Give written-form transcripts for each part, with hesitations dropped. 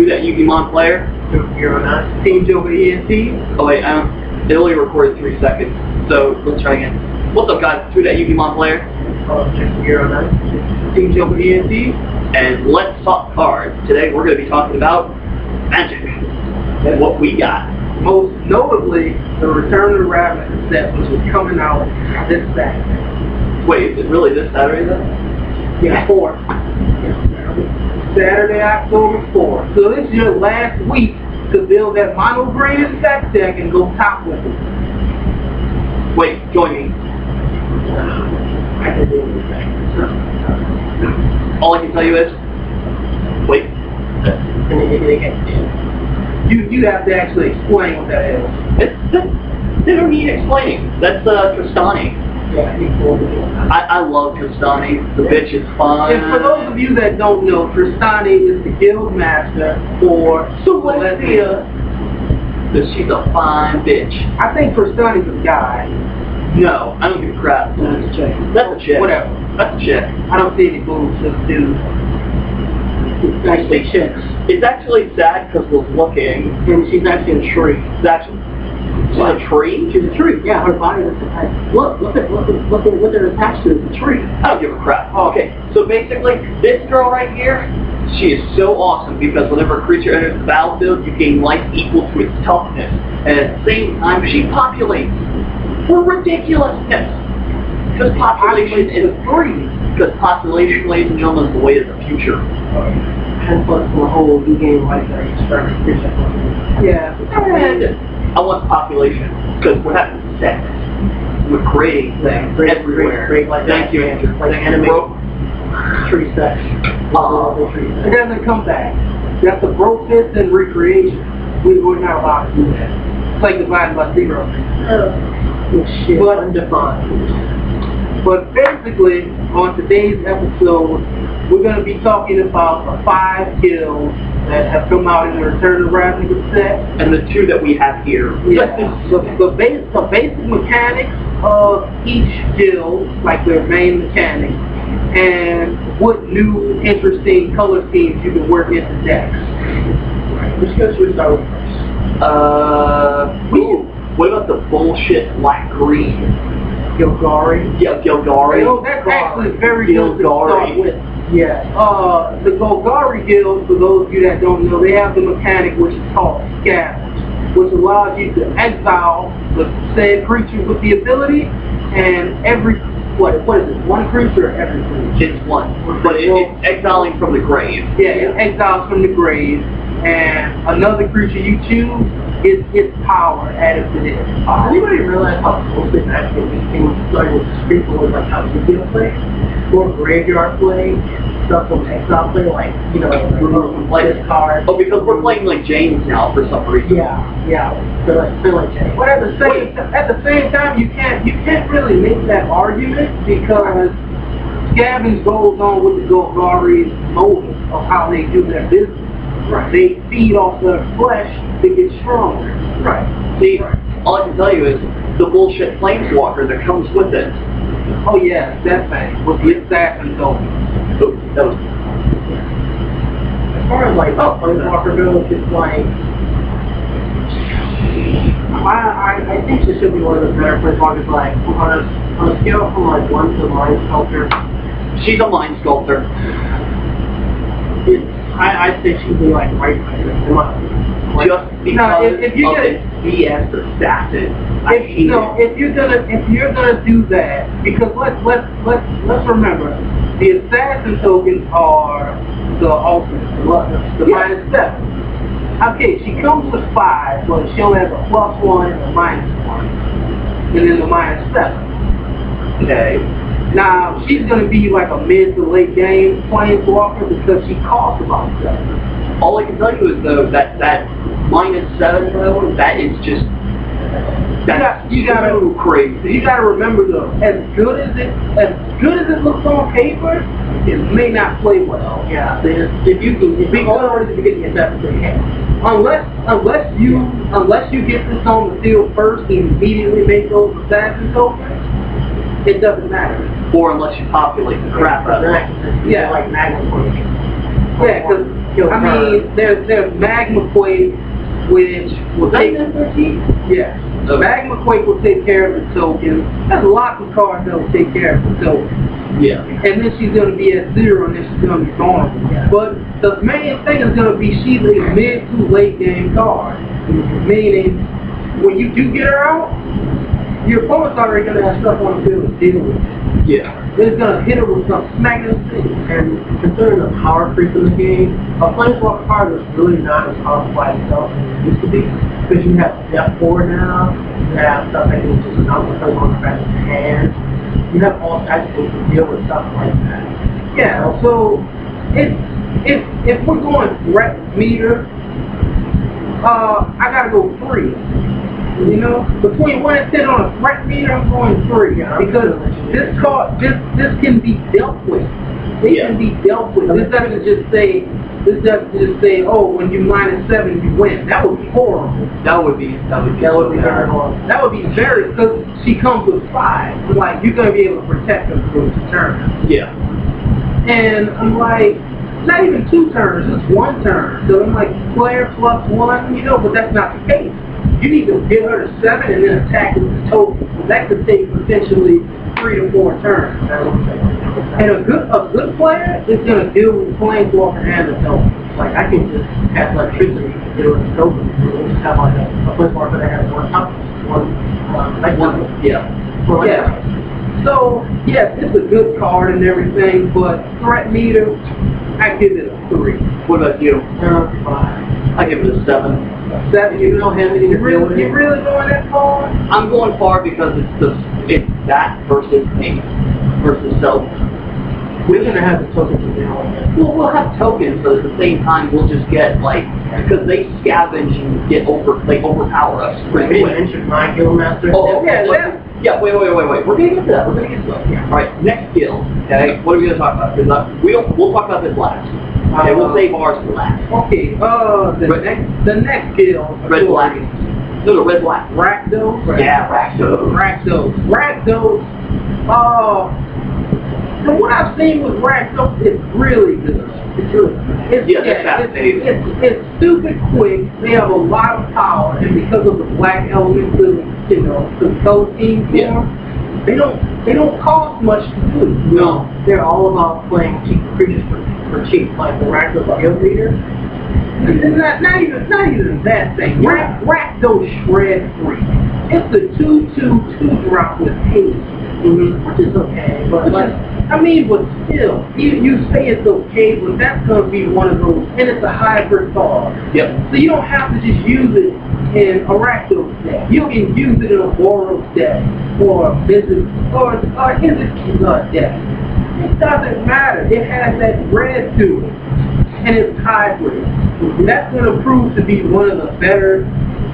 whodatyugimonplayer. TeamJokerEnt. Oh wait, it only recorded 3 seconds, so let's try again. What's up guys, whodatyugimonplayer. TeamJokerEnt. And let's talk cards. Today we're going to be talking about Magic and what we got. Most notably, the Return of the Ravinca set, which is coming out this Saturday. Wait, is it really this Saturday then? Yeah, 4th. Saturday, October 4th. So this is your last week to build that mono-graded set deck and go top with it. Wait, join me. I can do anything. All I can tell you is, wait. You have to actually explain what that is. They don't need explaining. That's Tristani. Yeah, I love Tristani. The bitch is fun. And for those of you that don't know, Tristani is the guild master for Celestia. She's a fine bitch. I think Tristani's a guy. No, I don't give a crap. That's a chick. That's a chick. Whatever. That's a chick. I don't see any boobs to the dude. It's actually chicks. It's actually sad because we're looking. And she's actually a tree. She's a tree? She's a tree. Yeah, her body is attached. Look what they're attached to is a tree. I don't give a crap. Okay, so basically, this girl right here, she is so awesome because whenever a creature enters the battlefield, you gain life equal to its toughness. And at the same time, she populates for ridiculousness. Because population is free. Because population, ladies and gentlemen, is the way of the future. 10 plus for a whole new game like that. Yeah. And I want population. Because we're having sex. We're creating things everywhere. Thank you, Andrew. Like anime. Tree sex. It doesn't come back. That's the broke fist and recreation. We're not allowed to do that. It's like divided by 0. Shit. But undefined. But basically, on today's episode, we're going to be talking about the 5 guilds that have come out in the Return of the Ravinca set. And the 2 that we have here. Yeah. The basic mechanics of each guild, like their main mechanics, and what new interesting color schemes you can work into decks. Which guild should we start with first? What about the bullshit black-green? Gilgari? Yeah, Gilgari. Oh, that's actually very good to start with. Yeah. The Golgari Guild, for those of you that don't know, they have the mechanic which is called Scavenge, which allows you to exile the said creature with the ability, and every, what is it, one creature or every creature? It's one, but it's exiling from the grave. Yeah, it exiles from the grave, and another creature you choose gets its power added to it. Anybody realize how close this actually became starting with people with like how you play? Or graveyard play, stuff from exile play, like, you know, remove and play this card. Oh, because we're playing like James now for some reason. Yeah. Feel like James. But at the same time, you can't really make that argument because Scavenge goes on with the Golgari's motive of how they do their business. Right. They feed off their flesh to get stronger. Right. See, all I can tell you is the bullshit Planeswalker that comes with it. Oh yeah, that thing with the assassin token. Oh, that was. As far as like Planeswalker builds, it's like I think this should be one of the better Planeswalkers. Like on a scale from like 1 to Mind Sculptor. She's a Mind Sculptor. I think she'd be like right there. Just because if you get BS assassin. If you're gonna do that, because let's remember, the assassin tokens are the ultimate, the -7. Okay, she comes with 5, but she only has a +1 and a -1, and then the -7. Okay. Now, she's going to be like a mid to late game Planeswalker because she costs about 7. All I can tell you is though that -7 though, that is just you gotta crazy. You gotta remember though, as good as it looks on paper, it may not play well. Yeah. If you get the assassin, unless you get this on the field first and immediately make those assassin tokens, it doesn't matter. Or unless you populate the crap out of it. Yeah, like Magna. Yeah, because I mean, there's Magma Quake, which will take... Yeah. The Magma Quake will take care of the token. There's lots of cards that will take care of the token. Yeah. And then she's going to be at 0, and then she's going to be vulnerable. Yeah. But the main thing is going to be she's a mid to late game card. Meaning, when you do get her out, your opponent's already going to have stuff on the field to deal with. Yeah. It's going to hit her with some smacking things. And considering the power creep in the game, a Planeswalker card is really not as powerful by itself as it used to be. Because you have Death 4 now, you have stuff that can just knock the Planeswalker back in hand. You have all types of things to deal with stuff like that. Yeah, so if we're going threat meter, I gotta go 3. You know, between 1 and 10 on a threat meter, I'm going 3. Because this card, this can be dealt with. It can be dealt with. This doesn't just say, oh, when you -7, you win. That would be horrible. That would be very horrible. That would be very, because she comes with 5. Like, you're gonna be able to protect her through the turn. Yeah. And I'm like, not even 2 turns, just 1 turn. So I'm like, player plus 1, you know, but that's not the case. You need to get her to 7 and then attack with the token. So that could take potentially 3 to 4 turns. And a good player is going to deal with Planeswalker and the token. Like, I can just have electricity to deal with the token. We'll just have like a Planeswalker that has 1 top, 1 yeah. So, yes, it's a good card and everything, but threat meter, I give it a 3. What about you? 5. I give it a 7. 7, you don't have anything to deal with it? You really going that far? I'm going far because it's that versus 8 versus self. We're going to have the tokens to deal with it. Well, we'll have tokens, but at the same time, we'll just get, like, because they scavenge and overpower us pretty quick. Mentioned my Guildmaster. Oh, okay. Yeah, wait. We're going to get to that. We're going to get to that. Yeah. All right, next guild, okay? What are we going to talk about? Because we'll talk about this last. Okay, we'll save ours for last. Okay, the next guild. Red Black. No, the Red Black. Rakdos? Yeah, Rakdos. Rakdos. From what I've seen with Rakdos, it's really good. It's fascinating. It's stupid quick. They have a lot of power, and because of the black element, the code team form, they don't cost much to do. No, they're all about playing cheap creatures for cheap, like the Rakdos Guild Leader. And not even that thing. Rakdos Shred 3. It's the 2/2 drop with haste, which is okay, but but still, you say it's okay, but that's going to be one of those, and it's a hybrid card. Yep. So you don't have to just use it in a Rakdos deck. You can use it in a Boros deck, or a Visit, or Izzet deck. It doesn't matter. It has that red to it, and it's hybrid. That's going to prove to be one of the better,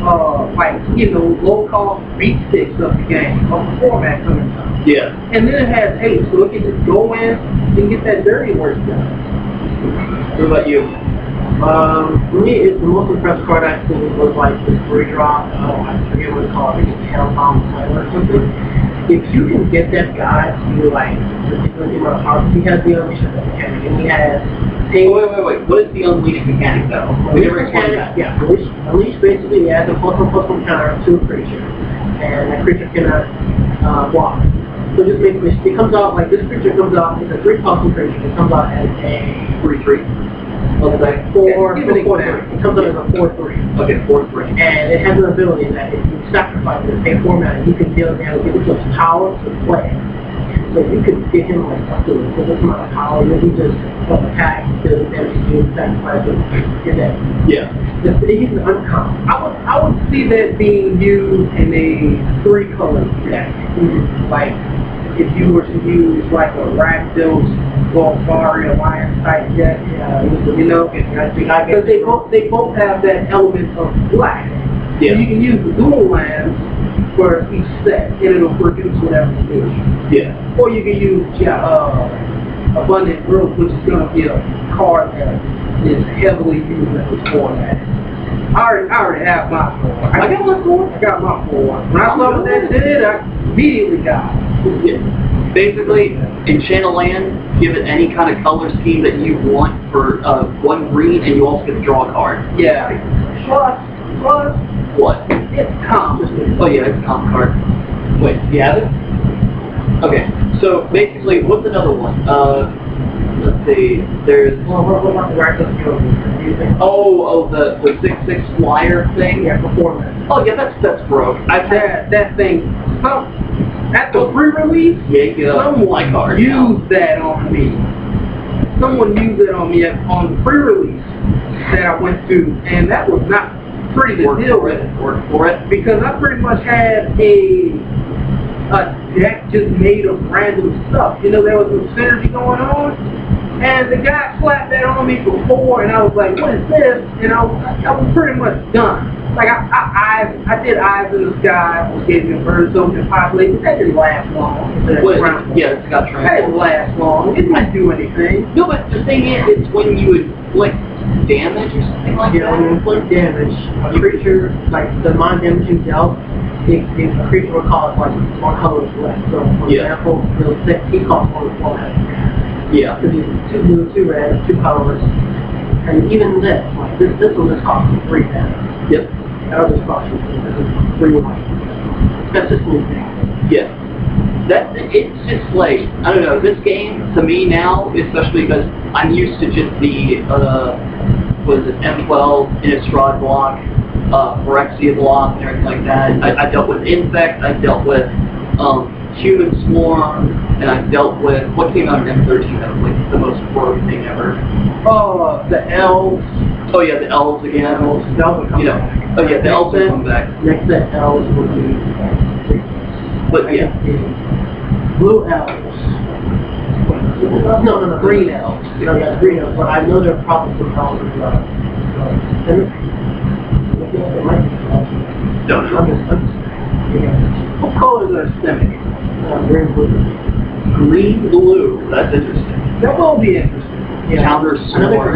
low-cost beat sticks of the game, of the format coming up. Yeah. And then it has haste, so it can just go in and get that dirty work done. What about you? For me, it's the most impressive card I've seen. It was like this 3-drop. I forget what it's called. I think it's Hellbound or something. If you can get that guy to like particularly amount of power, he has the Unleash mechanic, and he has. Wait. What is the Unleash mechanic though? We never explained that. Yeah, Unleash basically adds a +1/+1 counter to a creature, and that creature cannot block. So just basically, it comes out like this creature comes out. It's a 3-cost creature. It comes out as a 3/3. Okay. 4/3. It comes out as a 4/3. Okay, 4/3. And it has an ability that if you sacrifice it in the same format, you can deal damage, give it some power to play. So you could get him like up to this amount of power, and then he just attack, deal damage to you, sacrifice it, you're dead. Yeah. He's an uncommon. I would see that being used in a 3-color deck. Like if you were to use like a Rakdos, Golgari, Alliance type deck, because they both have that element of black. Yeah. So you can use the dual lands for each set, and it'll produce whatever it is. Yeah. Or you can use Abundant Growth, which is going to be a card that is heavily used in this format. I already have my 4. I got my 4. When I saw what that did, I immediately got it. Basically, in Channel Land, give it any kind of color scheme that you want for one green, and you also get to draw a card. Yeah. Plus, What? it's comp. Oh yeah, it's a comp card. Wait, you have it? Okay, so basically, what's another one? Let's see, there's... Well, what about the right of the Oh, the 6/6 flyer thing? Yeah, performance. Oh yeah, that's broke. That thing, at the pre-release, someone card used that on me. Someone used it on me on the pre-release that I went to, and that was not pretty to deal with. Work for it. Because I pretty much had a deck just made of random stuff. You know, there was some synergy going on, and the guy slapped that on me before, and I was like, what is this? You know, I was pretty much done. Like, I did Eyes in the Sky, which gave me a bird so can populate, but that didn't last long. Yeah, it's got that didn't last long. It didn't do anything. No, but the thing is, it's when you would, like, damage or something like that. When you inflict damage, a creature, like the non-damage you dealt, the creature will cause like one color less. So, for example, the 6 costs 1 red. Yeah. So these 2 blue, 2 red, 2 colors. And even this, like this will just cost you 3 damage. Yep. That'll just cost you 3 white. That's just an example. Yeah. It's just like, I don't know, this game, to me now, especially because I'm used to just the, what is it, M12, Innistrad block, Phyrexia block, and everything like that. I dealt with Insect, I dealt with Human Swarm, and I dealt with, what came out in M13 that was like the most broke thing ever? The elves. Oh yeah, the elves again. Elves will come back. Oh yeah, the elves will come back. Next set elves will be But yeah. Blue elves. No, green elves. No, yeah, green elves. But I know there are probably some elves as well. Don't know. What colors are systemic? Green blue. Green blue. That's interesting. That will be interesting. Yeah. Counter I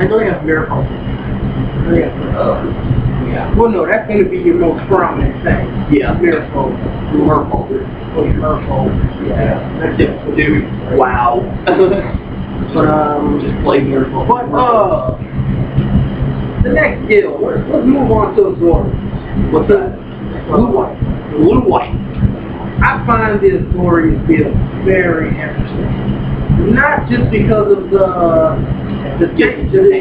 know they have miracle. Yeah. Well, no, that's going to be your most prominent thing. Yeah. Miracle. Merfolk. Yeah. Dude, wow. But just play Merfolk. But the next guild. Let's move on to Azorius. What's that? Blue-white. Blue-white. I find the Azorius guild very interesting. Not just because of the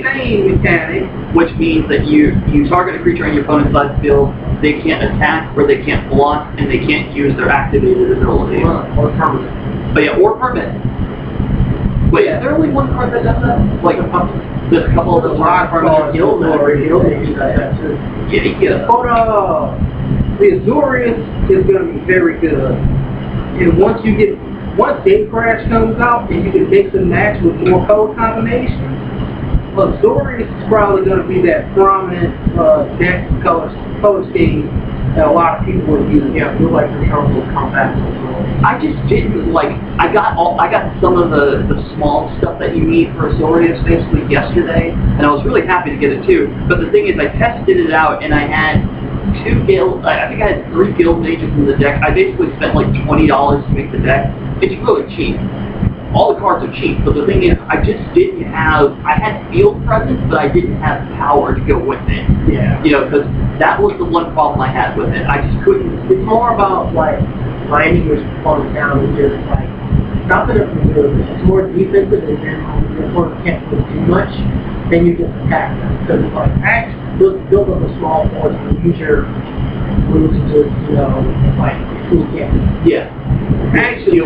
same mechanic, which means that you target a creature on your opponent's side of the field, they can't attack or they can't block, and they can't use their activated abilities. or permanent. But yeah, or permanent. Wait, is there only one card that does that? Like there's a couple of the lot permanent Guild guild. Yeah. but the Azorius is going to be very good. And once Gatecrash comes out and you can mix and match with more color combinations, Azorius is probably going to be that prominent deck color scheme that a lot of people would use. Yeah, blue white controls will come back. I just didn't like. I got some of the small stuff that you need for Azorius basically yesterday, and I was really happy to get it too. But the thing is, I tested it out and I had 2 guild. I think I had 3 guild mages in the deck. I basically spent like $20 to make the deck. It's really cheap. All the cards are cheap, but the thing is, I just didn't have. I had field presence, but I didn't have power to go with it. Yeah. You know, because that was the one problem I had with it. I just couldn't. It's more about like grinding your opponent down and just like stopping it from doing it. It's more defensive, and then your opponent can't do too much, then you just attack them. Because it's like build up a small force and use your moves to just, you know, like who can. Yeah. Actually,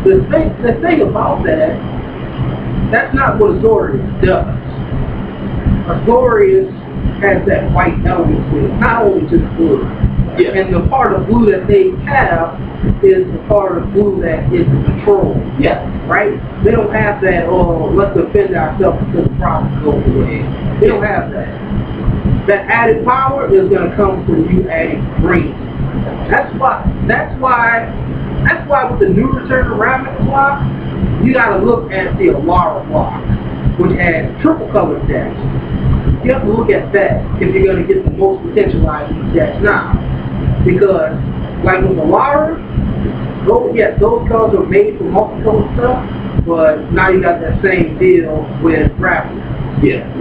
the thing about that's not what Azorius does. Azorius has that white element to it, not only just blue. Yeah. And the part of blue that they have is the part of blue that is control. Yeah. Right? They don't have that, let's defend ourselves until the problem goes away. They don't have that. That added power is going to come from you adding green. That's why with the new Return to Ravinca block, you got to look at the Alara block, which has triple colored decks. You have to look at that if you're going to get the most potential out of these decks now. Because, like with Alara, those colors are made for multicolor stuff, but now you got that same deal with ravinca. Yeah.